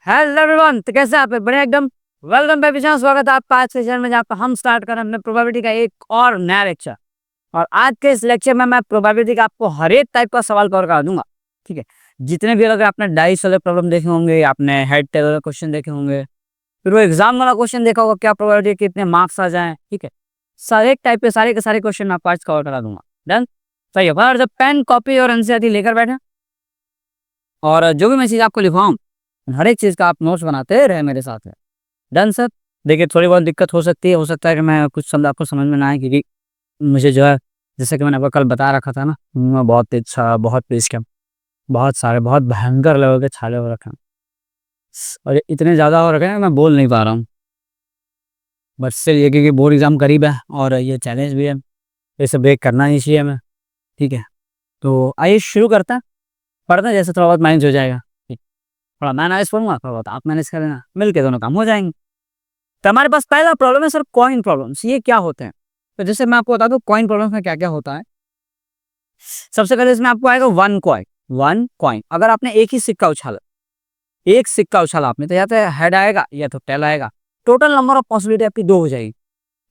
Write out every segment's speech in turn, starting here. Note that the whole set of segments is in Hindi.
हेलो एवरीवन, तो कैसे आप बड़े एकदम वेलकम बैक विशाल, स्वागत है आपका आज के सेशन में जहाँ पर हम स्टार्ट कर रहे हैं अपने प्रोबेबिलिटी का एक और नया लेक्चर। और आज के इस लेक्चर में मैं प्रोबेबिलिटी का आपको हर एक टाइप का सवाल कवर करा दूंगा। ठीक है, जितने भी अगर आपने डाइस वाले प्रॉब्लम देखे होंगे, आपने हेड टेल वाले क्वेश्चन देखे होंगे, फिर वो एग्जाम वाला क्वेश्चन देखा होगा क्या प्रोबेबिलिटी कितने मार्क्स आ जाए। ठीक है, सारे टाइप के सारे के सारे क्वेश्चन मैं आपको आज कवर करा दूंगा। डन, सही है। और जब पेन कॉपी और एनसीईआरटी लेकर बैठे और जो भी मैं चीज़ आपको लिखवाऊँ, हर एक चीज़ का आप नोट्स बनाते रहे मेरे साथ में। Done sir. देखिए, थोड़ी बहुत दिक्कत हो सकता है कि मैं कुछ शब्द आपको समझ में ना आए, क्योंकि मुझे जो है, जैसे कि मैंने आपको कल बता रखा था ना, मैं बहुत तेज बहुत तेज क्या, बहुत सारे बहुत भयंकर लेवल के छाले हो रखे हैं और ये इतने ज़्यादा हो रखे हैं मैं बोल नहीं पा रहा हूँ। बट स्टिल ये, क्योंकि बोर्ड एग्जाम करीब है और ये चैलेंज भी है, इसे ब्रेक करना ही चाहिए हमें। ठीक है, तो आइए शुरू करते हैं। पढ़ते हैं, जैसे थोड़ा बहुत मैनेज हो जाएगा। ठीक, थोड़ा मैं मैनेज करूँगा, थोड़ा बहुत आप मैनेज कर लेना, मिल के दोनों काम हो जाएंगे। तो हमारे पास पहला प्रॉब्लम है सर, कॉइन प्रॉब्लम्स। ये क्या होते हैं? तो जैसे मैं आपको बता दूं कॉइन प्रॉब्लम्स में क्या क्या होता है। सबसे पहले इसमें आपको आएगा वन कॉइन। वन कॉइन, अगर आपने एक ही सिक्का उछाला, एक सिक्का उछाला आपने, तो या तो हेड आएगा या तो टेल आएगा। टोटल नंबर ऑफ पॉसिबिलिटी आपकी दो हो जाएगी।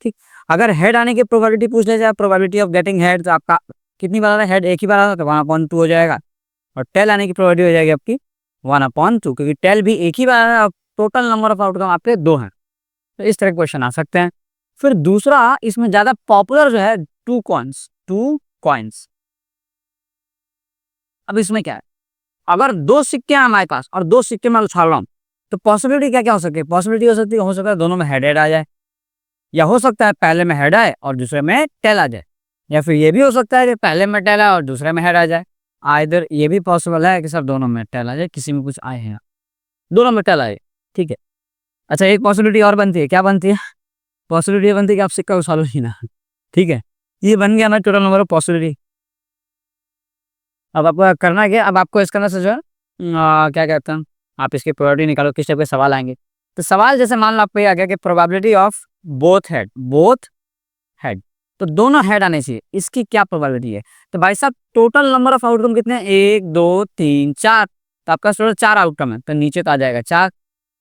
ठीक, अगर हेड आने की प्रोबेबिलिटी पूछ ले जाए, प्रोबेबिलिटी ऑफ गेटिंग हेड, तो आपका कितनी बार आ रहा है? हेड एक ही बार आ रहा है, तो 1/2 हो जाएगा। और टेल आने की प्रोबेबिलिटी हो जाएगी आपकी 1/2, क्योंकि टेल भी एक ही बार आ रहा है। टोटल नंबर ऑफ आउटकम आपके दो हैं। तो इस तरह के क्वेश्चन आ सकते हैं। फिर दूसरा, इसमें ज्यादा पॉपुलर जो है, टू कॉइन्स। टू कॉइन्स, अब इसमें क्या है, अगर दो सिक्के हैं हमारे पास और दो सिक्के मैं उछाल रहा हूँ, तो पॉसिबिलिटी क्या क्या हो सकती है? पॉसिबिलिटी हो सकता है दोनों में हेड हेड आ जाए, या हो सकता है पहले में हेड आए और दूसरे में टेल आ जाए, या फिर ये भी हो सकता है कि पहले में टेल आए और दूसरे में हेड आ जाए। आइदर ये भी पॉसिबल है कि सर दोनों में टेल आ जाए, किसी में कुछ आए हैं, दोनों में टेल आए। ठीक है, अच्छा एक पॉसिबिलिटी और बनती है, क्या बनती है? पॉसिबिलिटी बनती है कि आप सिक्का उछालो ही ना। ठीक है, ये बन गया ना टोटल नंबर ऑफ पॉसिबिलिटी। अब आपको करना क्या, अब आपको इसके अंदर से जो है क्या कहते हैं, आप इसकी प्रोबेबिलिटी निकालो, किस टाइप के सवाल आएंगे। तो सवाल जैसे मान लो आपको ये आ गया कि probability of both head, both head, तो दोनों हेड आने चाहिए, इसकी क्या प्रोबेबिलिटी है? तो भाई साहब, टोटल नंबर ऑफ आउटकम कितने हैं? 1 2 3 4, तो आपका टोटल 4 आउटकम है, तो नीचे तो आ जाएगा 4।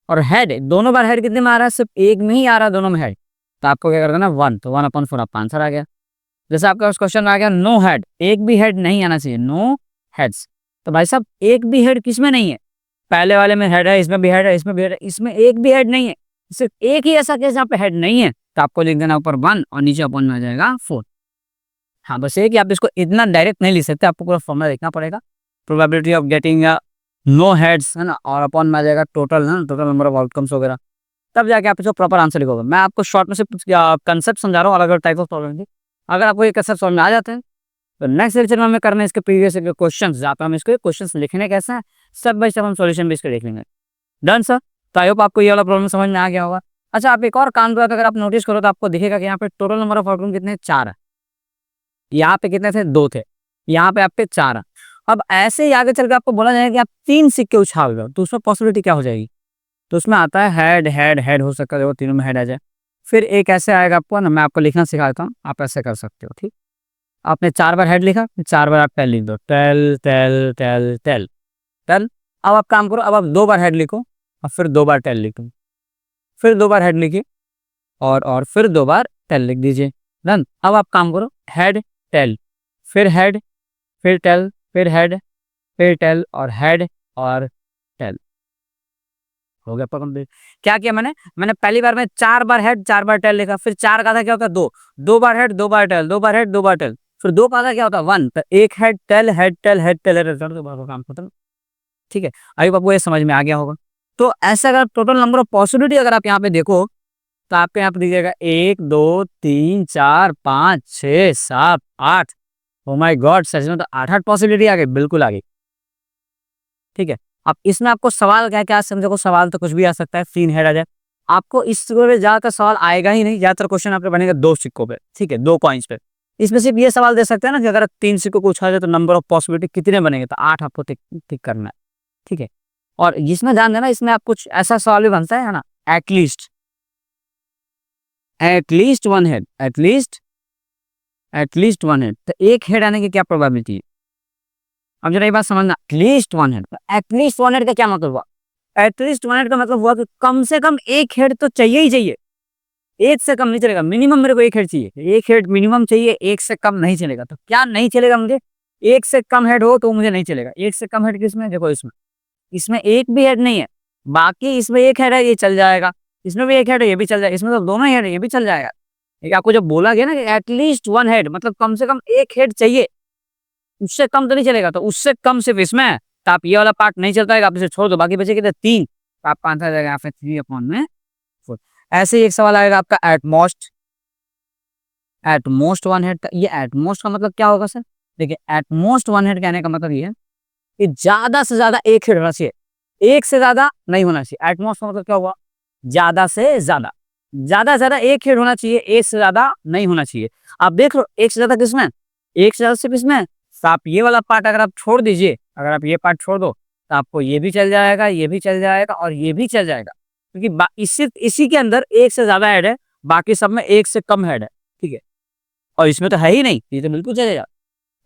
और हेड, दोनों बार हेड कितने में आ रहा है? सिर्फ एक में ही आ रहा है दोनों में हेड, तो आपको क्या कर देना 1, तो 1/4 आपका आंसर आ गया। जैसे आपका उस क्वेश्चन में आ गया नो हेड, एक भी हेड नहीं आना चाहिए, नो हेड्स, तो भाई साहब एक भी हेड किसमें नहीं है? पहले वाले में हेड है, इसमें भी हेड है, इसमें भी हेड है, इसमें एक भी हेड नहीं है। सिर्फ एक ही ऐसा केस जहाँ पे हेड नहीं है, तो आपको लिख देना ऊपर 1 और नीचे अपॉन में आ जाएगा 4। हाँ, बस ये कि आप इसको इतना डायरेक्ट नहीं लिख सकते, आपको पूरा फॉर्मूला देखना पड़ेगा। Probability of getting no heads है ना, और अपॉन में आ जाएगा टोटल, है ना, टोटल नंबर ऑफ आउटकम्स वगैरह, तब जाके आप इसको प्रॉपर आंसर लिखोगे। मैं आपको शॉर्ट में से कंसेप्ट समझा रहा हूँ, अलग अलग टाइप ऑफ प्रॉब्लम की। अगर आपको ये कंसेप्ट समझ में आ जाते हैं, तो नेक्स्ट लेक्चर में हमें करना है इसके प्रीवियस क्वेश्चन, जहाँ पे हम इसके क्वेश्चन लिखने कैसे हैं, स्टेप बाय स्टेप हम सॉल्यूशन भी इसके देख लेंगे। Done sir. तो आई होप आपको ये वाला प्रॉब्लम समझ में आ गया होगा। अच्छा, आप एक और काम करो, अगर आप नोटिस करो तो आपको दिखेगा कि यहाँ पे टोटल नंबर ऑफ आउटकम कितने? 4 है। यहाँ पे कितने थे? 2 थे। यहाँ पे आपके 4 है। अब ऐसे ही आगे चल के आपको बोला जाएगा कि आप 3 सिक्के उछाल रहे हो, तो उसमें पॉसिबिलिटी क्या हो जाएगी? तो उसमें आता है हेड हेड हेड, हो सकता है वो तीनों में हेड आ जाए। फिर एक ऐसे आएगा आपको ना, मैं आपको लिखना सिखा देता हूँ, आप ऐसे कर सकते हो। ठीक, आपने 4 बार हेड लिखा, 4 बार आप टेल लिख दो, tail tail tail tail tail. अब आप काम करो, अब आप 2 बार हेड लिखो और फिर 2 बार टेल लिखो, फिर 2 बार हेड लिखिए और फिर 2 बार टेल लिख दीजिए। डन। अब आप काम करो, हेड टेल, फिर हेड, फिर टेल, फिर हेड, फिर टेल और हेड और टेल। हो गया आपका कंप्लीट। क्या किया मैंने पहली बार में 4 बार हेड 4 बार टेल लिखा, फिर 4 का था क्या होता है? 2, 2 बार हेड 2 बार टेल, 2 बार हेड 2 बार टेल, फिर 2 का था क्या होता है? 1, तो एक head tail head tail head tail result, तो बार काम खत्म। ठीक है, आई होप आपको ये समझ में आ गया होगा। तो ऐसे अगर टोटल नंबर ऑफ पॉसिबिलिटी अगर आप यहाँ पे देखो, तो आपके यहाँ पे दीजिएगा 1 2 3 4 5 6 7 8। ओ माय गॉड, सच में तो 8 पॉसिबिलिटी आ गई, बिल्कुल आ गई। ठीक है, अब इसमें आपको सवाल क्या क्या समझो को, सवाल तो कुछ भी आ सकता है, 3 हेड आ जाए, आपको इस पे ज्यादातर सवाल आएगा ही नहीं। ज्यादातर क्वेश्चन आपके बनेगा 2 सिक्कों पे, ठीक है, 2 कॉइन्स पे। इसमें सिर्फ ये सवाल दे सकते हैं ना कि अगर 3 सिक्कों को उछाला जाए तो नंबर ऑफ पॉसिबिलिटी कितने बनेंगे, तो 8 आपको टिक टिक करना है। ठीक है, और इसमें ध्यान देना, इसमें आप कुछ ऐसा सवाल भी बनता है ना, at least, at least 1 head, at least 1 head, तो एक हेड आने की क्या प्रोबेबिलिटी है? अब जरा ये बात समझना, एटलीस्ट 1 हेड, एटलीस्ट 1 हेड का क्या मतलब हुआ? एटलीस्ट 1 हेड का मतलब हुआ कि कम से कम 1 हेड तो चाहिए ही चाहिए। 1 से कम नहीं चलेगा, मिनिमम मेरे को 1 हेड चाहिए। 1 हेड मिनिमम चाहिए, 1 से कम नहीं चलेगा। तो क्या नहीं चलेगा मुझे? 1 से कम हेड हो तो मुझे नहीं चलेगा। 1 से कम हेड किसमें? देखो इसमें 1 भी हेड नहीं है, बाकी इसमें 1 हेड है, ये चल जाएगा। इसमें भी 1 हेड है, ये भी चल जाएगा। इसमें तो दोनों ही हेड है, ये भी चल जाएगा। ये आपको जब बोला गया ना कि एटलीस्ट 1 हेड मतलब कम से कम 1 हेड चाहिए, उससे कम तो नहीं चलेगा। तो उससे कम सिर्फ इसमें है, तो आप ये वाला पार्ट नहीं चल पाएगा, आप इसे छोड़ दो, बाकी बचे कितने? 3। तो आपका आंसर आ जाएगा यहाँ पे 3/4। ऐसे ही एक सवाल आएगा आपका एटमोस्ट 1 हेड का। ये एटमोस्ट का मतलब क्या होगा सर? देखिए, एटमोस्ट 1 हेड कहने का मतलब ये है कि ज्यादा से ज्यादा 1 हेड होना चाहिए, 1 से ज्यादा नहीं होना चाहिए। एटमोस्ट का मतलब क्या हुआ? ज्यादा से ज्यादा, ज्यादा से ज्यादा 1 हेड होना चाहिए, 1 से ज्यादा नहीं होना चाहिए। आप देख लो 1 से ज्यादा किसमें? 1 से ज्यादा सिर्फ इसमें। तो आप ये वाला पार्ट अगर आप छोड़ दीजिए, अगर आप ये पार्ट छोड़ दो, तो आपको ये भी चल जाएगा, ये भी चल जाएगा और ये भी चल जाएगा, क्योंकि इसी के अंदर 1 से ज्यादा हेड है, बाकी सब में 1 से कम हेड है। ठीक है, और इसमें तो है ही नहीं, ये तो बिल्कुल चलेगा।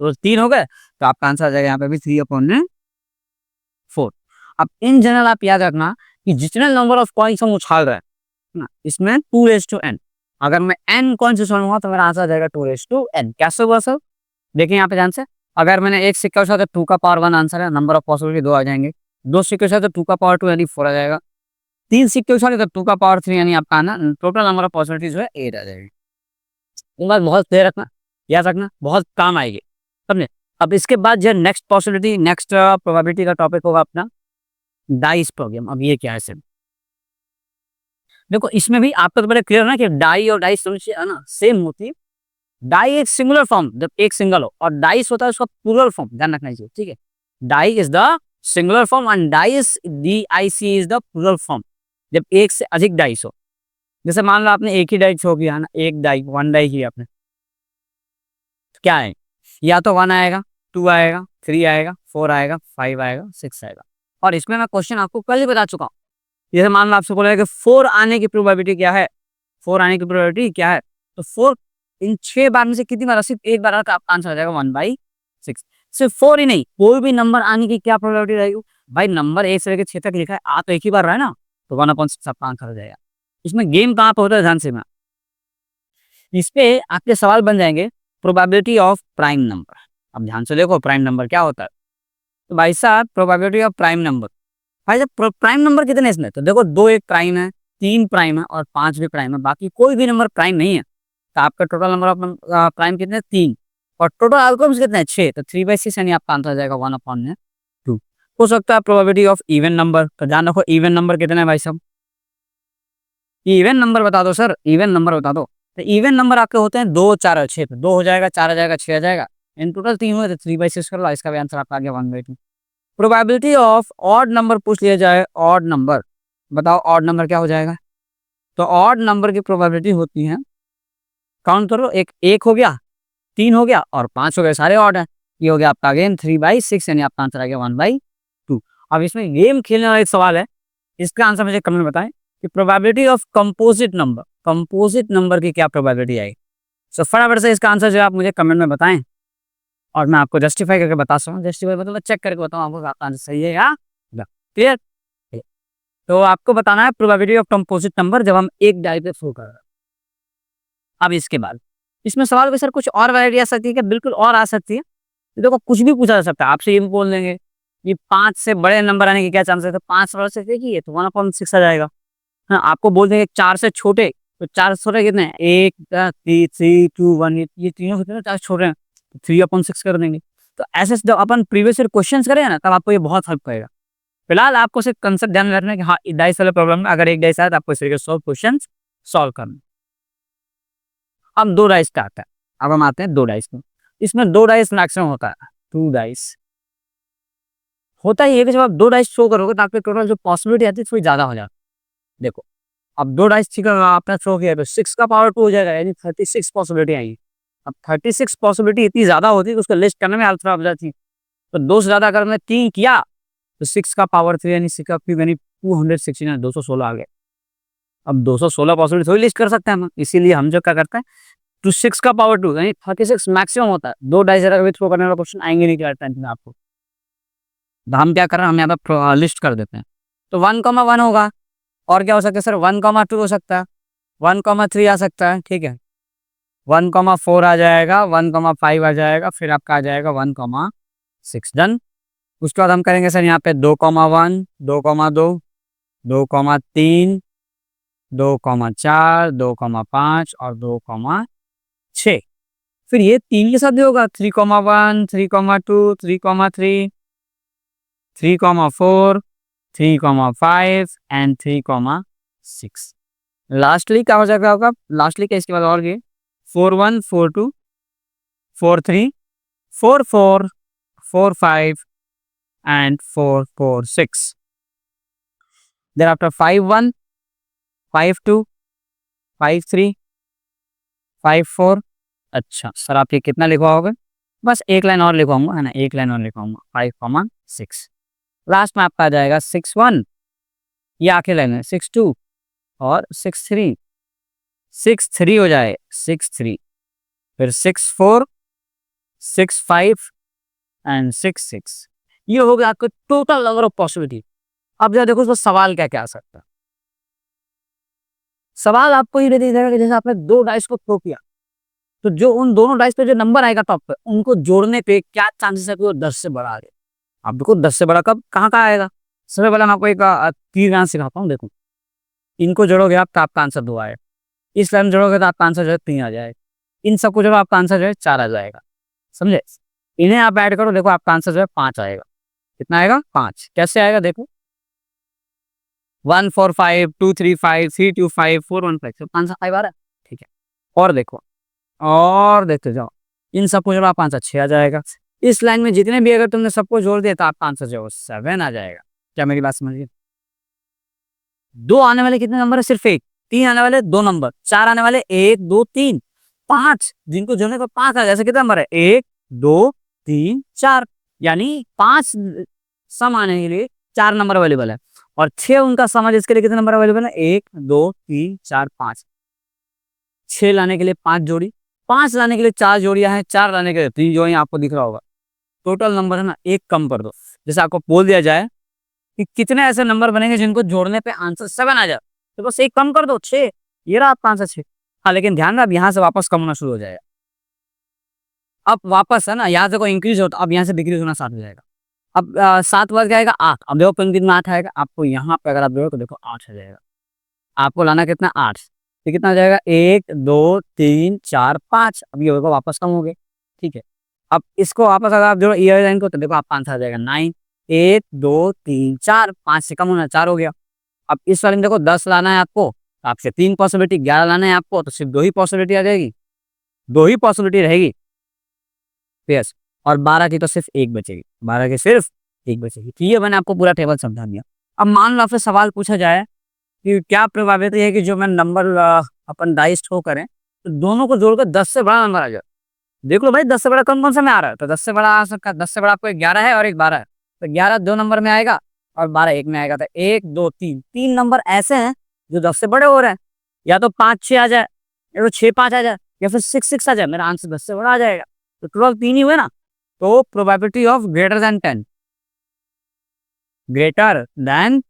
तो 3 हो गए, तो आपका आंसर आ जाएगा यहाँ पे भी 3/4। अब इन जनरल आप याद रखना कि जितने नंबर ऑफ कॉइन्स हम उछाल रहे हैं ना, इसमें 2:n, अगर मैं n कॉइन से उछालूंगा तो मेरा आंसर आ जाएगा 2:n। कैसे हुआ सर? देखिए यहाँ पे ध्यान से, अगर मैंने एक सिक्का उछाला तो 2 का पावर 1 आंसर है, नंबर ऑफ पॉसिबिलिटी 2 आ जाएंगे। 2 सिक्के उछाले तो 2 का पावर 2 यानी 4 आ जाएगा। 3 सिक्के उछाले तो 2 का पावर 3 यानी आपका आना टोटल नंबर ऑफ पॉसिबिलिटी जो है 8 आ जाएगी। ये बात बहुत क्लियर रखना, याद रखना, बहुत काम आएगी, समझे? अब इसके बाद जो नेक्स्ट पॉसिबिलिटी, नेक्स्ट प्रोबेबिलिटी का टॉपिक होगा अपना डाइस प्रॉब्लम। अब ये क्या है सर? देखो इसमें भी आपको तो बड़े क्लियर ना कि डाई और डाइस दोनों चीजें है ना सेम होती है। डाई एक सिंगुलर फॉर्म जब एक सिंगल हो, और डाइस होता है उसका प्लूरल फॉर्म, ध्यान रखना चाहिए। ठीक है, die is the singular form and dice DIC is the plural form जब एक से अधिक डाइस हो। जैसे मान लो आपने एक ही डाई छो किया ना, एक डाई 1 डाई किया आपने, तो क्या है? या तो 1 आएगा, 2 आएगा, 3 आएगा, 4 आएगा, 5 आएगा, 6 आएगा। और इसमें मैं क्वेश्चन आपको कल ही बता चुका हूँ। जैसे मान लो आपसे बोला कि 4 आने की प्रोबेबिलिटी क्या है? 4 आने की प्रोबेबिलिटी क्या है? तो 4 इन 6 बार में से कितनी बार? सिर्फ एक बार का आपका आंसर आ जाएगा 1/6। सिर्फ 4 ही नहीं, कोई भी नंबर आने की क्या प्रोबेबिलिटी रहेगी? भाई नंबर 1 से लेकर 6 तक लिखा है, आ तो एक ही बार रहा है ना, तो 1/6 आपका आंसर हो जाएगा। इसमें गेम कहाँ पे होता है ध्यान से मैं, इस पे आपके सवाल बन जाएंगे प्रोबेबिलिटी ऑफ प्राइम नंबर। अब ध्यान से देखो प्राइम नंबर क्या होता है। तो भाई साहब प्रोबेबिलिटी ऑफ प्राइम नंबर, भाई साहब प्राइम नंबर कितने हैं इसमें? तो देखो 2 एक प्राइम है, 3 प्राइम है और 5 भी प्राइम है, बाकी कोई भी नंबर प्राइम नहीं है। तो आपका टोटल नंबर ऑफ प्राइम कितने? 3। और टोटल आउटकम्स कितने हैं? 6। तो 3/6 यानी आपका आंसर आ जाएगा 1/2। हो सकता है प्रोबेबिलिटी ऑफ इवन नंबर, तो ध्यान रखो इवन नंबर कितने हैं भाई साहब? इवन नंबर बता दो सर, इवन नंबर बता दो। तो इवन नंबर आपके होते हैं 2, 4 और 6। तो 2 हो जाएगा, 4 आ जाएगा, 6 आ जाएगा, इन टोटल 3 हुए तो 3/6 कर लो। इसका भी आंसर आपका आ गया 1/2। प्रोबेबिलिटी ऑफ ऑड नंबर पूछ लिया जाए, ऑड नंबर बताओ, ऑड नंबर क्या हो जाएगा? तो ऑड नंबर की प्रोबेबिलिटी होती है, काउंट करो, एक हो गया, 3 हो गया और 5 हो गए, सारे ऑड है। ये हो गया आपका अगेन 3/6 यानी आपका आंसर आ गया 1/2। अब इसमें गेम खेलने वाला एक सवाल है, इसका आंसर मुझे कमेंट में बताएं कि प्रोबेबिलिटी ऑफ कंपोजिट नंबर की क्या प्रोबेबिलिटी आएगी। सो फटाफट से इसका आंसर जो है आप मुझे कमेंट में बताएं और मैं आपको जस्टिफाई करके बता सकता हूँ। जस्टिफाई मतलब मैं चेक करके बताऊँ आपको आपका आंसर सही है या क्लियर। तो आपको बताना है प्रोबेबिलिटी ऑफ कंपोजिट नंबर जब हम एक डाई पे थ्रो कर रहे हैं। अब इसके बाद इसमें सवाल भी सर कुछ और वैरायटी आ सकती है क्या? बिल्कुल और आ सकती है। तो देखो कुछ भी पूछा जा सकता है आपसे, ये भी बोल देंगे कि 5 से बड़े नंबर आने की क्या चांस है? तो 5 बड़े से देखिए तो 1/6 आ जाएगा। हाँ, आपको बोल देंगे 4 से छोटे, तो 4 से छोटे कितने हैं? 1, 3, 2, 1, ये तीनों कितने 4 छोटे हैं, 3/6 कर देंगे। तो ऐसे जब अपन प्रीवियस ईयर क्वेश्चंस करेंगे ना, तब आपको ये बहुत हेल्प करेगा। फिलहाल आपको सिर्फ कंसेप्ट ध्यान में रखना है कि हाँ डाइस वाले प्रॉब्लम में अगर एक डाइस आया तो आपको इस तरीके से क्वेश्चन सॉल्व करना। अब 2 डाइस का आता है, अब हम आते हैं 2 डाइस में। इसमें 2 डाइस मैक्सिमम होता है, 2 डाइस होता ही है कि जब आप 2 डाइस शो करोगे तो आपके टोटल जो पॉसिबिलिटी आती है थोड़ी ज्यादा हो जाती है। देखो अब 2 डाइस ठीक है आपने थ्रो किया तो 6 का पावर 2 हो जाएगा, यानी 36 पॉसिबिलिटी आएगी। अब 36 पॉसिबिलिटी इतनी ज्यादा होती है कि उसको लिस्ट करने में हालत खराब हो जाती है। तो 2 से ज्यादा अगर मैं 3 किया तो 6 का पावर 3 यानी 6 का क्यूब यानी 216 216 आ गए। अब 216 पॉसिबिलिटी थोड़ी लिस्ट कर सकते हैं हम, इसीलिए हम जो क्या करते हैं टू 6 का पावर 2 यानी 36 मैक्सिमम होता है। 2 डाइस अगर थ्रो करने वाला क्वेश्चन आएंगे नहीं क्या टेंशन में आपको, तो हम क्या कर रहे हैं हम यहाँ पे लिस्ट कर देते हैं। तो 1,1 होगा। और क्या हो सकता है सर, 1,2 हो सकता है, 1,3 आ सकता है, ठीक है, 1,4 आ जाएगा, 1,5 आ जाएगा, फिर आपका आ जाएगा 1,6। डन। उसके बाद हम करेंगे सर यहाँ पे 2,1, 2,2, 2,3, 2,4, 2,5 और 2,6। फिर ये 3 के साथ भी होगा, 3,1, 3,2, 3,3, 3,4, 3,5 एंड 3,6। लास्टली क्या हो जाएगा होगा, लास्टली क्या इसके बाद और ये 4,1, 4,2, 4,3, 4,4, 4,5 and 4,4,6. Thereafter 5,1, 5,2, 5,3, 5,4। अच्छा सर, आप ये कितना लिखवाओगे? बस एक लाइन और लिखवाऊंगा, है ना, एक लाइन और लिखवाऊंगा, 5,6। लास्ट में आपका आ जाएगा 6,1, ये आखिरी लाइन है, 6,2 और 6,3, 6,3 हो जाए, 6,3, फिर 6,4, 6,5 एंड 6,6। ये हो गया आपका टोटल नंबर ऑफ पॉसिबिलिटी। अब जरा देखो उसमें सवाल क्या क्या आ सकता है। सवाल आपको ये दे देगा कि जैसे आपने 2 डाइस को थ्रो किया, तो जो उन दोनों डाइस पे जो नंबर आएगा टॉप पे, उनको जोड़ने पे क्या चांसेस है कि वो 10 से बड़ा आ जाए। अब देखो 10 से बड़ा कब कहाँ का आएगा। सबसे पहले मैं आपको एक तीर गान सिखाता हूँ। देखो, इनको जोड़ोगे आप तो आपका आंसर 2 आएगा, इस लाइन जोड़ोगे तो आपका आंसर जो है 3 आ जाएगा, इन सबको जोड़ो आपका आंसर जो है 4 आ जाएगा। समझे? इन्हें आप ऐड करो, देखो आपका आंसर जो है 5 आएगा। कितना आएगा? 5। कैसे आएगा देखो, 1,4,5, 2,3,5, 3,2,5, 4,1,5, तो आंसर 5 आ रहा है। ठीक है, और देखो, और देखते जाओ, इन सबको जोड़ो आपका आंसर 6 आ जाएगा। इस लाइन में जितने भी अगर तुमने सबको जोड़ दिया तो आपका आंसर जो है 7 आ जाएगा। क्या मेरी बात समझिए? 2 आने वाले कितने नंबर है? सिर्फ एक। 3 आने वाले 2 नंबर, 4 आने वाले 1, 2, 3, 5, जिनको जोड़ने पर 5 आ जैसे कितना नंबर है? 1, 2, 3, 4, यानी 5 सम आने के लिए 4 नंबर अवेलेबल है, और 6 उनका सम है जिसके लिए कितने नंबर अवेलेबल है? 1, 2, 3, 4, 5। 6 लाने के लिए 5 जोड़ी, 5 लाने के लिए 4 जोड़ियां हैं, 4 लाने के लिए 3 जोड़ियां, आपको दिख रहा होगा। टोटल नंबर है ना, एक कम कर दो। जैसे आपको बोल दिया जाए कि कितने ऐसे नंबर बनेंगे जिनको जोड़ने पे आंसर 7 आ जाए, तो बस एक कम कर दो, 6। ये रहा आपका आंसर 6। हाँ, लेकिन ध्यान रहा, अब यहाँ से वापस कम होना शुरू हो जाएगा। अब वापस है ना, यहाँ से कोई इंक्रीज हो तो अब यहाँ से डिक्रीज होना स्टार्ट हो जाएगा। अब 7 वर्ग आएगा 8, अब देखो पंक्ति में 8 आएगा, आपको यहाँ पे अगर आप देखो तो देखो 8 आ जाएगा। आपको लाना कितना? 8। तो कितना आ जाएगा? 1, 2, 3, 4, 5। अब ये होगा वापस कम हो गए। ठीक है, अब इसको वापस अगर आप जोड़ो ईयर लाइन को तो देखो आपका आंसर आ जाएगा 9। 1, 2, 3, 4, 5 से कम होना, 4 हो गया। अब इस वाले में देखो 10 लाना है आपको, तो आपसे 3 पॉसिबिलिटी, 11 लाना है आपको तो सिर्फ 2 ही पॉसिबिलिटी आ जाएगी, 2 ही पॉसिबिलिटी रहेगी। यस, और 12 की तो सिर्फ 1 बचेगी, 12 की सिर्फ 1 बचेगी। तो ये मैंने आपको पूरा टेबल समझा दिया। अब मान लो आपसे सवाल पूछा जाए कि क्या प्रोबेबिलिटी है कि जो मैं नंबर अपन डाइस थ्रो करें तो दोनों को जोड़कर 10 से बड़ा नंबर आ जाए। देख लो भाई 10 से बड़ा कौन कौन सा में आ रहा है, तो 10 से बड़ा आ सकता है। 10 से बड़ा आपको 11 है और एक 12 है, तो 11 2 नंबर में आएगा और 12 1 में आएगा। तो 1, 2, 3, 3 नंबर ऐसे हैं जो 10 से बड़े हो रहे हैं। या तो 5, 6 आ जाए, या तो 6, 5 आ जाए, या फिर 6, 6 आ जाए, मेरा आंसर 10 से बड़ा आ जाएगा। तो टोटल 3 ही हुए ना। तो probability of greater than 10, greater than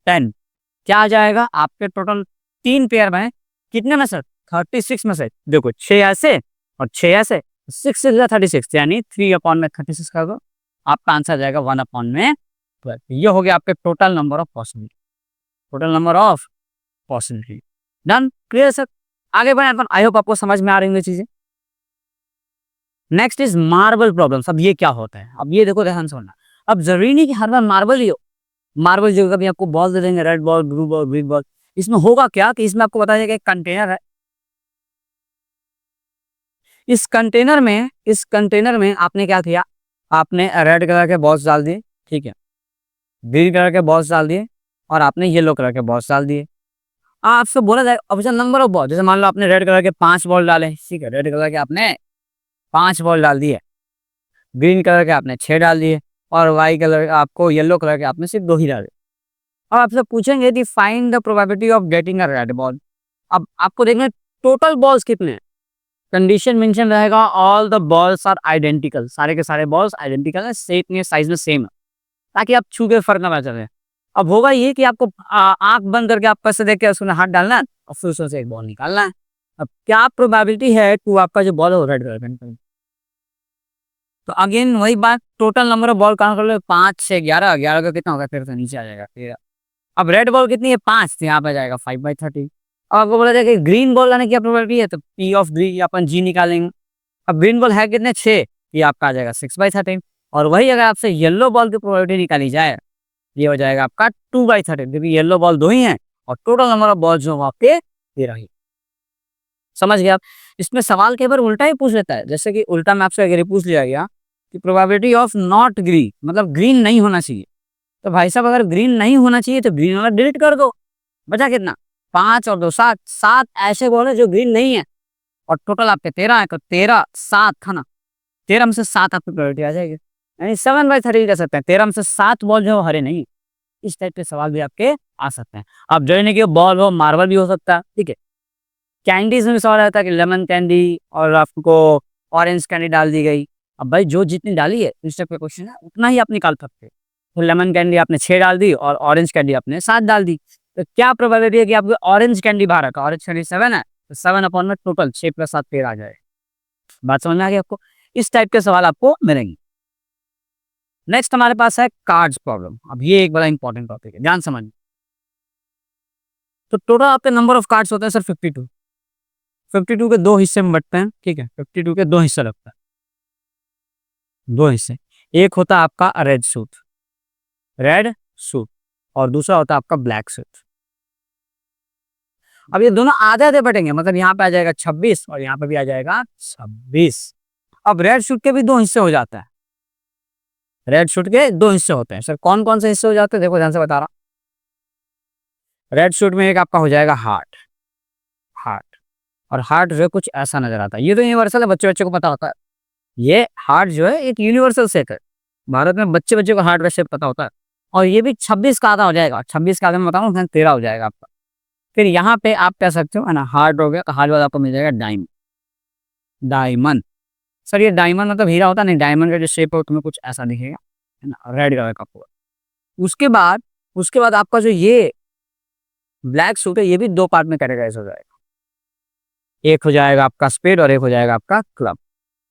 10 क्या आ जाएगा आपके टोटल 3 पेयर में? कितने में सर? 36 में से। देखो 6 ऐसे और 6 ऐसे, 6 से 36, यानी 3/36 कर दो, आपका आंसर आ जाएगा 1/12। ये हो गया आपके total number of possibility, total number of possibility. Done, clear sir? आगे बढ़े अपन, आई होप आपको समझ में आ रही होंगी चीजें। Next is marble problems. अब ये क्या होता है? अब ये देखो ध्यान से सुनना। अब जरूरी नहीं कि हर बार मार्बल ही हो, मार्बल जगह कभी आपको बॉल दे देंगे, red ball, blue ball, green ball. इसमें होगा क्या कि इसमें आपको बताया जाएगा एक कंटेनर है। इस कंटेनर में आपने क्या किया? आपने रेड कलर के बॉल्स डाल दिए, ठीक है, ग्रीन कलर के बॉल्स डाल दिए, और आपने येलो कलर के बॉल्स डाल दिए। आपसे बोला जाए अब नंबर ऑफ बॉल, जैसे मान लो आपने रेड कलर के 5 बॉल डाले, ठीक है, रेड कलर के आपने 5 बॉल डाल दिए, ग्रीन कलर के आपने 6 डाल दिए, और वाई कलर आपको येलो कलर के आपने सिर्फ 2 ही डाले। अब आपसे पूछेंगे कि find the probability of getting a red ball. अब आपको देखना है टोटल बॉल्स कितने हैं। कंडीशन मेंशन रहेगा all the balls are identical, सारे के सारे बॉल्स आइडेंटिकल है, शेप में साइज में सेम है, ताकि आप छू के फर्क ना पता चले। अब होगा ये कि आपको आँख बंद करके आप पैसे देके उसमें हाथ डालना है और फिर उसमें से एक बॉल निकालना है। अब क्या प्रोबेबिलिटी है कि वो आपका जो बॉल है वो रेड कलर का निकले? तो अगेन वही बात, total number of ball count कर लो, 5 से 11, 11 का कितना होगा? 13 से नीचे आ जाएगा 13। अब रेड बॉल कितनी है? 5, तो यहाँ पे आ जाएगा 5/30। अब आपको बोला जाए कि ग्रीन बॉल लाने की क्या प्रोबेबिलिटी है? तो P of green upon G निकालेंगे। अब ग्रीन बॉल है कितने? 6, ये आपका आ जाएगा 6/13। और वही अगर आपसे येलो बॉल की प्रोबेबिलिटी निकाली जाए, ये हो जाएगा आपका 2/13, क्योंकि येलो बॉल 2 ही हैं और टोटल नंबर ऑफ बॉल्स जो आपके 13 ही। समझ गए आप? इसमें सवाल कई बार उल्टा ही पूछ लेता है, जैसे कि उल्टा में आपसे अगर ये पूछ लिया गया कि प्रोबेबिलिटी ऑफ नॉट ग्रीन, मतलब ग्रीन नहीं होना चाहिए, तो भाई साहब अगर ग्रीन नहीं होना चाहिए तो ग्रीन वाला डिलीट कर दो। बचा कितना? 5 और 2 7, 7 ऐसे बॉल है जो ग्रीन नहीं है और टोटल आपके 13 है, तो 13 7 था ना, 13 में से 7 आपकी प्रोबेबिलिटी आ जाएगी, यानी 7/13 कह सकते हैं। 13 में से 7 बॉल जो है वो हरे नहीं। इस टाइप के सवाल भी आपके आ सकते हैं। अब जो है कि बॉल हो, मार्बल भी हो सकता है, ठीक है। कैंडीज में भी सवाल रहता है कि लेमन कैंडी और आपको ऑरेंज कैंडी डाल दी गई। अब भाई जो जितनी डाली है इस टाइप का क्वेश्चन है उतना ही आप निकाल सकते हैं। तो लेमन कैंडी आपने 6 डाल दी और ऑरेंज कैंडी आपने 7 डाल दी, तो क्या प्रोबेबिलिटी है कि आपको ऑरेंज कैंडी बाहर रखा? ऑरेंज कैंडी 7 है, तो 7 अपॉन में टोटल 6 + 7 13 आ जाए। बात समझ में आ गई आपको? इस टाइप के सवाल आपको मिलेंगे। नेक्स्ट हमारे पास है कार्ड्स प्रॉब्लम। अब ये एक बड़ा इंपॉर्टेंट टॉपिक है, ध्यान समझ। तो टोटल आपके नंबर ऑफ कार्ड्स होते हैं सर 52। 52 के 2 हिस्से में बंटते हैं, ठीक है। 52 के 2 हिस्से लगता है, 2 हिस्से। एक होता है आपका रेड सूट और दूसरा होता है आपका ब्लैक सूट। अब ये दोनों आधे आधे बटेंगे, मतलब यहाँ पे आ जाएगा 26 और यहाँ पे भी आ जाएगा 26। अब रेड सूट के भी 2 हिस्से हो जाता है, रेड सूट के 2 हिस्से होते हैं। सर कौन कौन से हिस्से हो जाते हैं? देखो ध्यान से बता रहा हूँ। रेड सूट में एक आपका हो जाएगा हार्ट, हार्ट और हार्ट जो है कुछ ऐसा नजर आता है। ये तो यूनिवर्सल है, बच्चे बच्चे को पता होता है। ये हार्ट जो है एक यूनिवर्सल शेप है, भारत में बच्चे बच्चे को हार्ट वैसे पता होता है। और ये भी 26 का आधा हो जाएगा, 26 का आधा मैं बताऊँ 13 हो जाएगा आपका। फिर यहाँ पे आप कह सकते हो है ना, हार्ट हो गया, तो हार्ट बाद आपको मिल जाएगा डायमंड। डायमंड सर ये डायमंड मतलब हीरा होता नहीं, डायमंड का जो शेप है तुम्हें कुछ ऐसा दिखेगा, है ना, रेड कलर का पूरा। उसके बाद आपका जो ये ब्लैक सूट है ये भी 2 पार्ट में कैटेगराइज हो जाएगा। एक हो जाएगा आपका स्पेड और एक हो जाएगा आपका क्लब।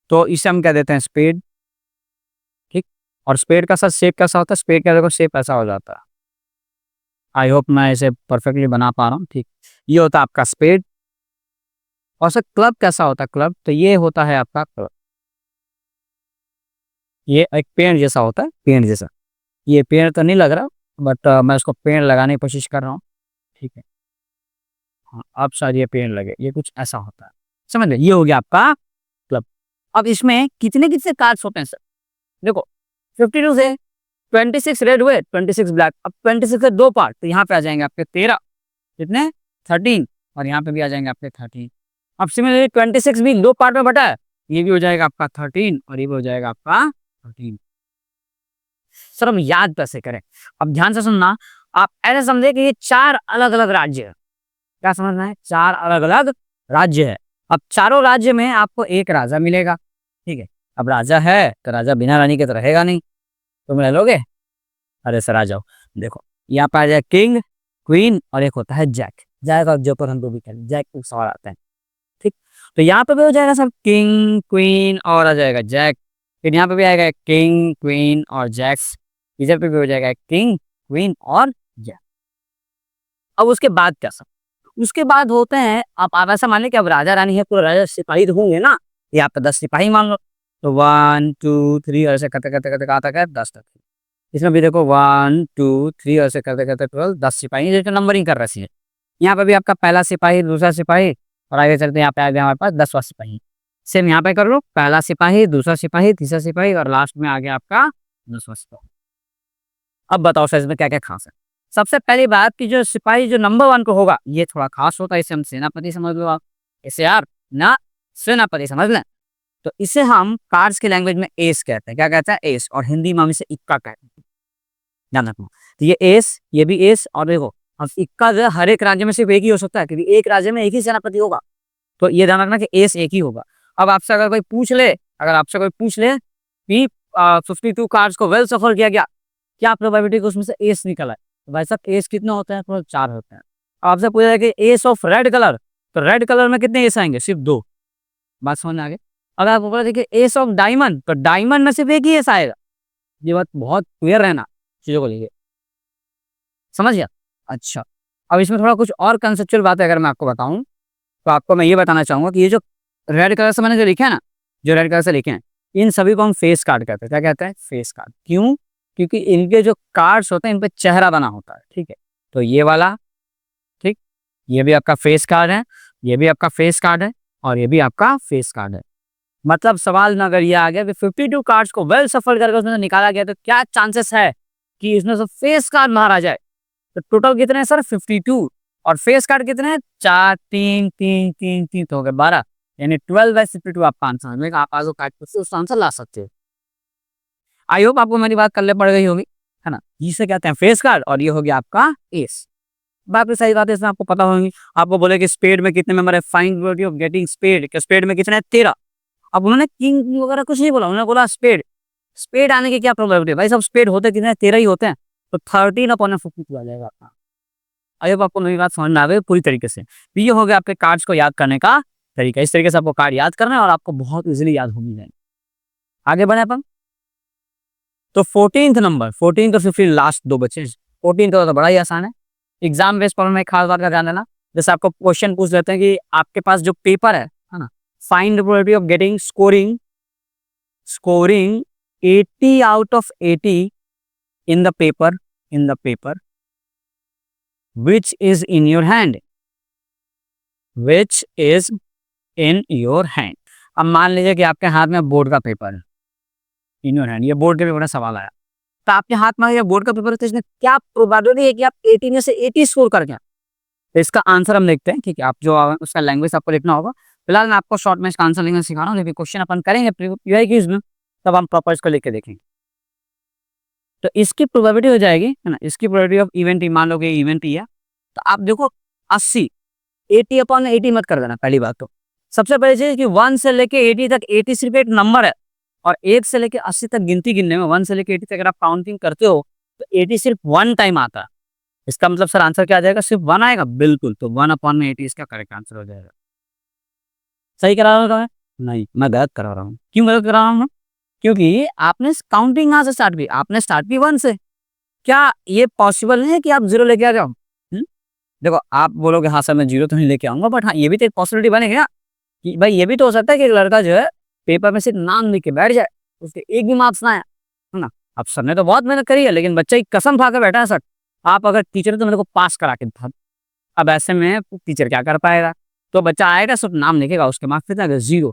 तो इसे हम क्या देते हैं? स्पेड, ठीक। और स्पेड का साथ शेप कैसा होता है? स्पेड का देखो शेप ऐसा हो जाता है। आई होप मैं इसे परफेक्टली बना पा रहा हूँ, ठीक। ये होता है आपका स्पेड। और सर क्लब कैसा होता है? क्लब तो ये होता है आपका क्लब, ये एक पेड़ जैसा होता है, पेड़ जैसा। ये पेड़ तो नहीं लग रहा, बट मैं उसको पेड़ लगाने की कोशिश कर रहा हूँ, ठीक है। हाँ अब शायद ये पेड़ लगे, ये कुछ ऐसा होता है, समझ लो। ये हो गया आपका क्लब। अब इसमें कितने कितने कार्ड्स होते हैं सर? देखो 52 से 26 रेड हुए, 26 ब्लैक। अब 26 के 2 पार्ट, तो यहाँ पे आ जाएंगे आपके 13, कितने? 13, और यहाँ पे भी आ जाएंगे आपके 13। अब सिमिलरली 26 भी 2 पार्ट में बटा है, ये भी हो जाएगा आपका 13 और ये भी हो जाएगा आपका 13। सर हम याद कैसे करें? अब ध्यान से सुनना, आप ऐसे समझे कि ये 4 अलग अलग राज्य है। क्या समझना है? 4 अलग अलग राज्य है। अब चारों राज्य में आपको एक राजा मिलेगा, ठीक है। अब राजा है तो राजा बिना रानी के तो रहेगा नहीं, तुम ले लोगे? अरे सर आ जाओ, देखो यहाँ पे आ जाए किंग, क्वीन और एक होता है जैक। जैक और जो पर हम भी खेलें, जैक एक सवाल आता है, ठीक। तो यहाँ पे भी हो जाएगा सर किंग क्वीन और आ जाएगा जैक। फिर यहाँ पे भी आएगा किंग क्वीन और जैक्स। इधर पे भी हो जाएगा किंग क्वीन और जैक। अब उसके बाद क्या सर? उसके बाद होते हैं, आप ऐसा मान लें कि अब राजा रानी है, पूरा राजा सिपाही तो होंगे ना, यहाँ पे 10 सिपाही मान लो। तो 1 2 3 ऐसे करते करते करते कहाँ तक है? 10 तक। इसमें भी देखो 1 2 3 ऐसे करते करते 12, 10 सिपाही जैसे नंबरिंग कर रही है। यहाँ पे भी आपका पहला सिपाही, दूसरा सिपाही और आगे चलते यहाँ पे आ गया हमारे पास 10वां सिपाही। सेम यहाँ पे कर लो, पहला सिपाही, दूसरा सिपाही, तीसरा सिपाही और लास्ट में आ गया आपका 10वां सिपाही। अब बताओ सर इसमें क्या क्या खास है? सबसे पहली बात कि जो सिपाही जो नंबर 1 को होगा ये थोड़ा खास होता है, इसे हम सेनापति समझ लो आप, इसे यार ना सेनापति समझ लें। तो इसे हम कार्ड्स की लैंग्वेज में एस कहते हैं। क्या कहते हैं? एस। और हिंदी में हम इसे इक्का कहते हैं, ध्यान रखना। तो ये एस, ये भी एस। और देखो अब इक्का जो है हर एक राज्य में सिर्फ एक ही हो सकता है, क्योंकि एक राज्य में एक ही सेनापति होगा। तो ये ध्यान रखना कि एस एक ही होगा। अब आपसे अगर कोई पूछ ले कि 52 कार्ड्स को वेल सफल किया गया, क्या प्रोबेबिलिटी कि उसमें से एस निकला है? भाई साहब एस कितने होते हैं? टोटल 4 होते हैं। अब आपसे पूछा जाए कि एस ऑफ रेड कलर, तो रेड कलर में कितने एस आएंगे? सिर्फ 2। बात समझ में आ गई? अगर आपको बोला देखिए एस ऑफ डायमंड, तो डायमंड में सिर्फ एक ही एस आएगा। ये बात बहुत क्लियर रहना चीजों को लेके, समझ गया? अच्छा, अब इसमें थोड़ा कुछ और कंसेप्चुअल बात है अगर मैं आपको बताऊं, तो आपको मैं ये बताना चाहूंगा कि ये जो रेड कलर से मैंने जो लिखे है ना, जो रेड कलर से लिखे हैं, इन सभी को हम फेस कार्ड कहते हैं। क्या कहते हैं? Face card. क्यों? क्योंकि इनके जो कार्ड्स होते हैं इन पे चेहरा बना होता है, ठीक है? तो ये वाला, ठीक, ये भी आपका फेस कार्ड है, ये भी आपका फेस कार्ड है, और ये भी आपका फेस कार्ड है। मतलब सवाल में अगर ये आ गया कि 52 कार्ड्स को वेल सफल करके उसमें से निकाला गया, तो क्या चांसेस है कि इसमें से फेस कार्ड बाहर आ जाए? तो टोटल कितने हैं सर? 52। और फेस कार्ड कितने हैं? 4, 3, 3, 3, 3, तो हो गए 12, यानी 12/52 आपका आंसर है। आप आजो काट के उसका आंसर ला सकते हो। आई होप आपको मेरी बात करने पड़ गई होगी, है ना? जिसे कहते हैं फेस कार्ड, और ये हो गया आपका एस। बाकी सही बात है, इसमें आपको पता होगी। आपको बोले कि स्पेड में कितने मेंबर है, find probability of getting spade, कि स्पेड में कितने हैं? 13। अब उन्होंने किंग वगैरह कुछ नहीं बोला, उन्होंने बोला स्पेड। स्पेड आने की क्या प्रोबेबिलिटी है भाई साहब? स्पेड होते कितने? 13 ही होते हैं, तो 13/52 आ जाएगा आपका। आई होप आपको मेरी बात समझ में आ गई पूरी तरीके से। तो ये हो गया आपके कार्ड्स को याद करने का तरीका। इस तरीके से आपको कार्ड याद करना है और आपको बहुत इजीली याद हो जाएंगे। आगे बढ़े अपन। तो 14th नंबर, 14 और 15 लास्ट 2 बचे। 14 तो बड़ा ही आसान है। एग्जाम बेस्ड प्रॉब्लम में एक खास बात का ध्यान देना, जैसे आपको क्वेश्चन पूछ लेते हैं कि आपके पास जो पेपर है ना, find the probability of getting scoring 80 out of 80 in the paper which is in your hand, which is in your hand। अब मान लीजिए कि आपके हाथ में बोर्ड का पेपर है, इन योर हैंड, ये बोर्ड के पेपर का सवाल आया, तो आपके हाथ में ये बोर्ड का पेपर है, तो इसमें क्या प्रोबेबिलिटी है कि आप 80 में से 80 स्कोर कर जाए? तो इसका आंसर हम देखते हैं, ठीक है? आप जो उसका लैंग्वेज आपको लिखना होगा। फिलहाल मैं आपको शॉर्ट में इसका आंसर लिखना सिखा रहा हूँ, लेकिन क्वेश्चन अपन करेंगे पीवाईक्यूज में, तब हम प्रॉपर इसको लिख के देखेंगे। तो इसकी प्रोबेबिलिटी हो जाएगी, है ना, इसकी प्रोबेबिलिटी ऑफ इवेंट, मान लो कि इवेंट ही है, तो आप देखो 80, 80/80 मत कर देना पहली बात तो। सबसे पहली चीज कि 1 से लेके 80 तक, 80 सिर्फ एक नंबर है, और 1 से लेके 80 तक गिनती गिनने में 1 से लेके 80 तक अगर आप काउंटिंग करते हो, तो 80 सिर्फ 1 टाइम आता है। इसका मतलब सर आंसर क्या आ जाएगा? सिर्फ 1 आएगा। बिल्कुल, तो 1/80 इसका करेक्ट आंसर हो जाएगा। सही करा रहा हूँ मैं? नहीं, मैं गलत करा रहा हूँ। क्यों गलत करा रहा हूँ? क्योंकि आपने काउंटिंग यहाँ से स्टार्ट की, आपने स्टार्ट की 1 से। क्या ये पॉसिबल नहीं है कि आप 0 लेके आ जाओ? देखो आप बोलोगे हाँ सर मैं 0 तो नहीं लेके आऊंगा, बट हाँ ये भी तो एक पॉसिबिलिटी बनेगी ना कि भाई ये भी तो हो सकता है कि एक लड़का जो है पेपर में सिर्फ नाम लिख के बैठ जाए, उसके एक भी मार्क्स ना आए, है ना? अब सर ने तो बहुत मेहनत करी है, लेकिन बच्चा की कसम खा के बैठा है सर, आप अगर टीचर है तो मेरे को पास करा के था। अब ऐसे में टीचर क्या कर पाएगा? तो बच्चा आएगा सिर्फ नाम लिखेगा, उसके मार्क्स कितना आ गया? 0।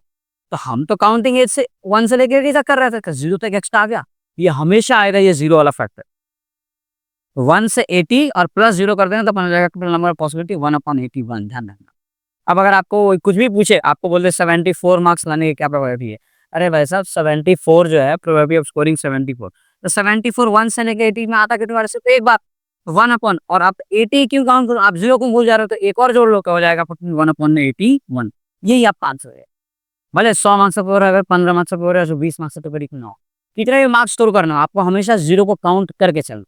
तो हम तो काउंटिंग एज से 1 से लेकर 80 तक कर रहे थे, 0 तक एक्स्ट्रा आ गया। ये हमेशा आएगा, ये 0 वाला फैक्टर। 1 से 80 और प्लस 0 कर देना तो बन जाएगा टोटल नंबर ऑफ पॉसिबिलिटी 1/81। ध्यान रखना। अब अगर आपको कुछ भी पूछे, आपको बोल दे 74 मार्क्स लाने की क्या प्रोबेबिलिटी है? अरे भाई साहब 74 जो है, प्रोबेबिलिटी ऑफ स्कोरिंग 74, तो 74 1 से लेकर 80 में आता कितनी बार? सिर्फ एक बार, 1 और आप 80 क्यों काउंट करो? आप 0 को भूल जा रहे हो, तो एक और जोड़ लो, क्या हो जाएगा? 1/81। यही आपका आंसर है। भले 100 मार्क्स का पेपर है, अगर 15 मार्क्स का पेपर है, 20 मार्क्स का पेपर क्यों ना हो, कितने भी मार्क्स स्टोर करना, आपको हमेशा 0 को काउंट करके चलना।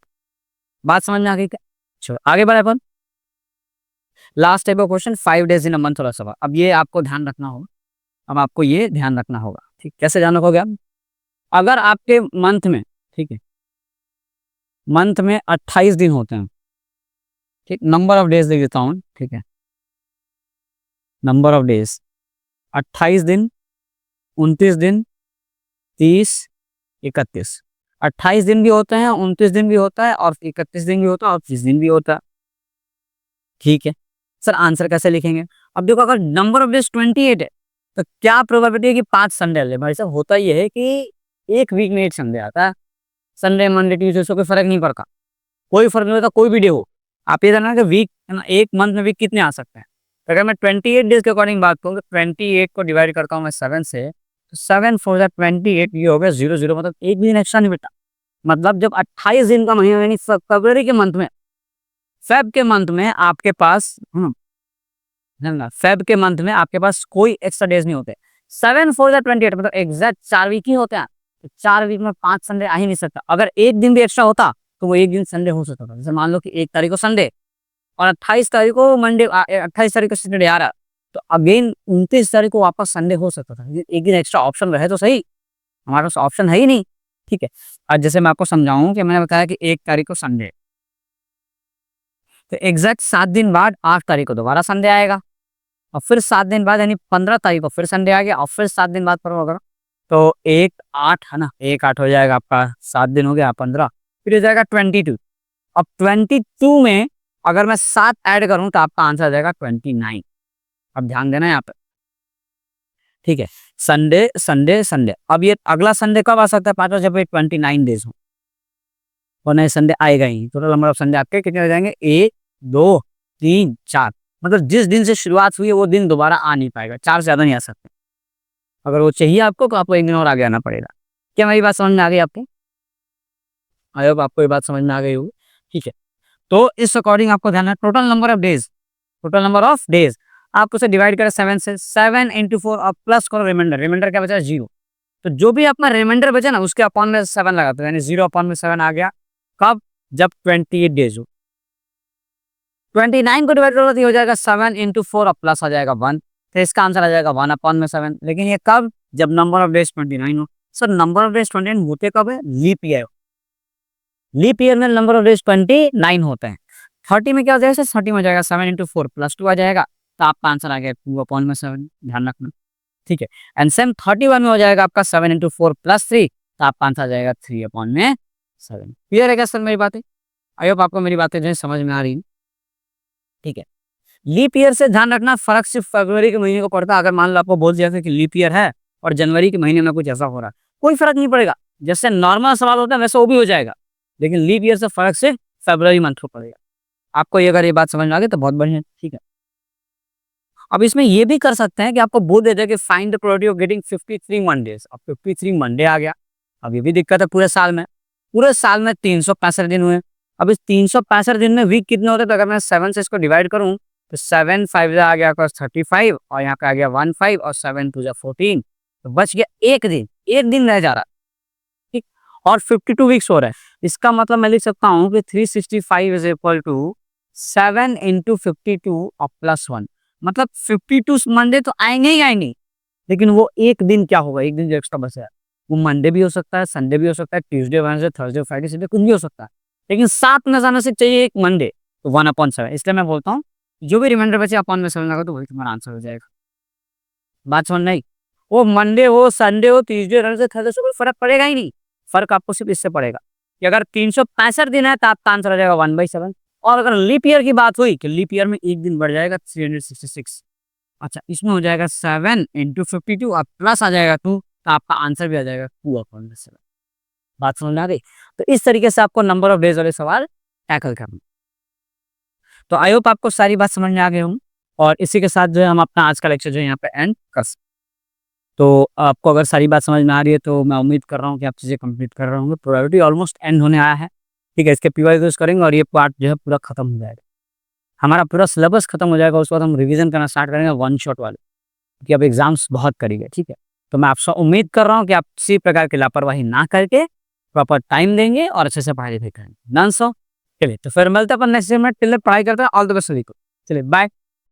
बात समझ में आ गई क्या? चलो आगे बढ़े अपन। Last type of question, 5 days in a month वाला सवाल। अब ये आपको ध्यान रखना होगा, अब आपको ये ध्यान रखना होगा, ठीक? कैसे ध्यान रखोगे आप? अगर आपके मंथ में, ठीक है, मंथ में 28 दिन होते हैं, ठीक, नंबर ऑफ डेज देख देता हूँ, ठीक है, नंबर ऑफ डेज 28 दिन, 29 दिन, 30, 31। 28 दिन भी होते हैं, 29 दिन भी होता है, और 31 दिन भी होता है, और 30 दिन भी होता है, ठीक है? सर आंसर कैसे लिखेंगे? अब देखो अगर नंबर ऑफ डेज 28 है, तो क्या प्रोबेबिलिटी है कि 5 संडे आ जाए? भाई साहब होता ये है कि एक वीक में 1 संडे आता है, संडे मंडे ट्यूसडे से कोई फर्क नहीं पड़ता, कोई फर्क नहीं होता, कोई भी डे हो। आप ये जानना कि वीक, है ना, एक मंथ में वीक कितने आ सकते हैं? तो अगर मैं 28 डेज के अकॉर्डिंग बात करूँ, तो 28 को डिवाइड करता हूँ मैं 7 से, तो 7 4 28, ये हो गया 0 मतलब एक भी दिन एक्स्ट्रा नहीं बेटा। मतलब जब 28 दिन का महीना, यानी फरवरी के मंथ में, फेब के मंथ में आपके पास, फेब के मंथ में आपके पास कोई एक्स्ट्रा डेज नहीं होते। 7 4 28 मतलब एग्जैक्ट 4 वीक ही होते हैं, तो 4 वीक में 5 संडे आ ही नहीं सकता। अगर एक दिन भी एक्स्ट्रा होता तो वो एक दिन संडे हो सकता था। जैसे मान लो कि 1 तारीख को संडे और 28 तारीख को मंडे, 28 तारीख को सैटरडे आ रहा, तो अगेन 29 तारीख को वापस संडे हो सकता था। ये एक दिन एक्स्ट्रा ऑप्शन रहे तो सही, हमारे पास ऑप्शन है ही नहीं, ठीक है। और जैसे मैं आपको समझाऊँ कि मैंने बताया कि 1 तारीख को संडे, तो एग्ज़ैक्ट 7 दिन बाद 8 तारीख को दोबारा संडे आएगा और फिर 7 दिन बाद यानी 15 तारीख को फिर संडे आ गया और फिर 7 दिन बाद फिर होगा, तो 1-8 है ना, 1-8 हो जाएगा आपका, 7 दिन हो गया 15, फिर हो जाएगा 22। अब 22 में अगर मैं 7 ऐड करूँ तो आपका आंसर आ जाएगा 29। अब ध्यान देना यहाँ पे, ठीक है। संडे, संडे, संडे, अब ये अगला संडे कब आ सकता है पाँचवा, जब ये 29 डेज़ हो, वरना ये संडे आएगा ही नहीं। टोटल नंबर ऑफ संडे आपके कितने हो जाएंगे, 1, 2, 3, 4, मतलब जिस दिन से शुरुआत हुई है वो दिन दोबारा आ नहीं पाएगा, 4 से ज़्यादा नहीं आ सकते। अगर वो चाहिए आपको तो आपको 1 दिन और आगे आना पड़ेगा। क्या मेरी बात समझ में आ गई आपको? आई होप आपको ये बात समझ में आ गई होगी, ठीक है। तो इस अकॉर्डिंग आपको ध्यान है total number of days, total number of days आप उसे डिवाइड करें 7 से, 7 इंटू 4 और प्लस करो रिमाइंडर, रिमाइंडर क्या बचा, 0। तो जो भी अपना रिमाइंडर बचा ना उसके अपॉन में 7 लगाते हो, यानी 0 अपॉन में 7 आ गया, कब, जब 28 डेज हो। 29 को डिवाइड करो तो ये हो जाएगा 7 इंटू 4 और प्लस आ जाएगा 1, तो इसका आंसर आ जाएगा 1 अपॉन में 7। लेकिन ये कब, जब नंबर ऑफ डेज 29 हो। सर नंबर ऑफ डेज 29 होते कब है, लीप ईयर, लीप ईयर में नंबर ऑफ डेज 29 होते हैं। 30 में क्या हो जाएगा, 30 में हो जाएगा 7 इंटू 4 प्लस 2 आ जाएगा, तो आपका आंसर आ गया 2 अपॉन में 7, ध्यान रखना, ठीक है। एंड सेम 31 में हो जाएगा आपका 7 इंटू 4 प्लस 3, तो आपका आंसर आ जाएगा 3 अपॉन में 7। क्लियर है क्या सर मेरी बातें? आई होप आपको मेरी बातें जो है समझ में आ रही है, ठीक है। लीप ईयर से ध्यान रखना फर्क सिर्फ फरवरी के महीने को पड़ता है। अगर मान लो आपको बोल दिया था कि लीप ईयर है और जनवरी के महीने में कुछ ऐसा हो रहा है, कोई फर्क नहीं पड़ेगा, जैसे नॉर्मल सवाल होता है वैसे वो भी हो जाएगा, लेकिन लीप ईयर से फर्क सिर्फ फरवरी मंथ को पड़ेगा। आपको ये अगर ये बात समझ में आ गई तो बहुत बढ़िया, ठीक है। अब इसमें ये भी कर सकते हैं कि आपको बोल देते हैं कि find the probability of getting 53 Mondays. अब 53 मंडे आ गया, अब ये भी दिक्कत है पूरे साल में, पूरे साल में 365 दिन हुए। अब इस 365 दिन में वीक कितने होते हैं, तो अगर मैं 7 से इसको डिवाइड करूं तो 7 5 आ गया 35 और यहाँ पे आ गया 1 5 और 7 2 14, तो बच गया एक दिन रह जा रहा, ठीक। और 52 वीक्स हो रहा है, इसका मतलब मैं लिख सकता हूँ कि 365 इज इक्वल टू 7 इंटू 52 और प्लस 1, मतलब 52 मंडे तो आएंगे ही आएंगे, लेकिन वो एक दिन क्या होगा, एक दिन जो एक्स्ट्रा बचा है वो मंडे भी हो सकता है, संडे भी हो सकता है, Tuesday Wednesday Thursday Friday Saturday कुछ भी हो सकता है, लेकिन साथ में जाना से चाहिए एक मंडे, तो 1/7। इसलिए मैं बोलता हूँ जो भी रिमाइंडर बचे अपॉन में 7 लगा तो वही तुम्हारा आंसर हो जाएगा। बात समझ नहीं, वो मंडे हो, संडे हो, ट्यूसडे वेडनेसडे थर्सडे से कोई फर्क पड़ेगा ही नहीं, फर्क आपको सिर्फ इससे पड़ेगा कि अगर 365 दिन है तो आपका आंसर आ जाएगा 1/7, और अगर लीप ईयर की बात हुई कि लीप ईयर में एक दिन बढ़ जाएगा 366, अच्छा इसमें हो जाएगा 7 इंटू 52 और प्लस आ जाएगा 2, तो आपका आंसर भी आ जाएगा 2/7। बात समझ में आ गई? तो इस तरीके से आपको नंबर ऑफ डेज वाले सवाल टैकल करना। तो आई होप आपको सारी बात समझ में आ गई होंगी, और इसी के साथ जो है हम अपना आज का लेक्चर जो है यहाँ पे एंड कर सकते। तो आपको अगर सारी बात समझ में आ रही है तो मैं उम्मीद कर रहा हूँ कि आप चीज़ें कंप्लीट कर रहे होंगे। प्रोबेबिलिटी ऑलमोस्ट एंड होने आया है, ठीक है। इसके पीवाई यूज करेंगे और ये पार्ट जो है पूरा खत्म हो जाएगा, हमारा पूरा सिलेबस खत्म हो जाएगा। उसके बाद हम रिवीजन करना स्टार्ट करेंगे वन शॉट वाले, क्योंकि अब एग्जाम्स बहुत करीब है, ठीक है। तो मैं आपसे उम्मीद कर रहा हूँ कि आप किसी प्रकार की लापरवाही ना करके प्रॉपर टाइम देंगे और अच्छे से पढ़ाई लिखाई करेंगे। डन सो, चलिए तो फिर मिलते हैं अपन नेक्स्ट में, टिल पढ़ाई करते हैं। ऑल द बेस्ट सभी को, चलिए बाय।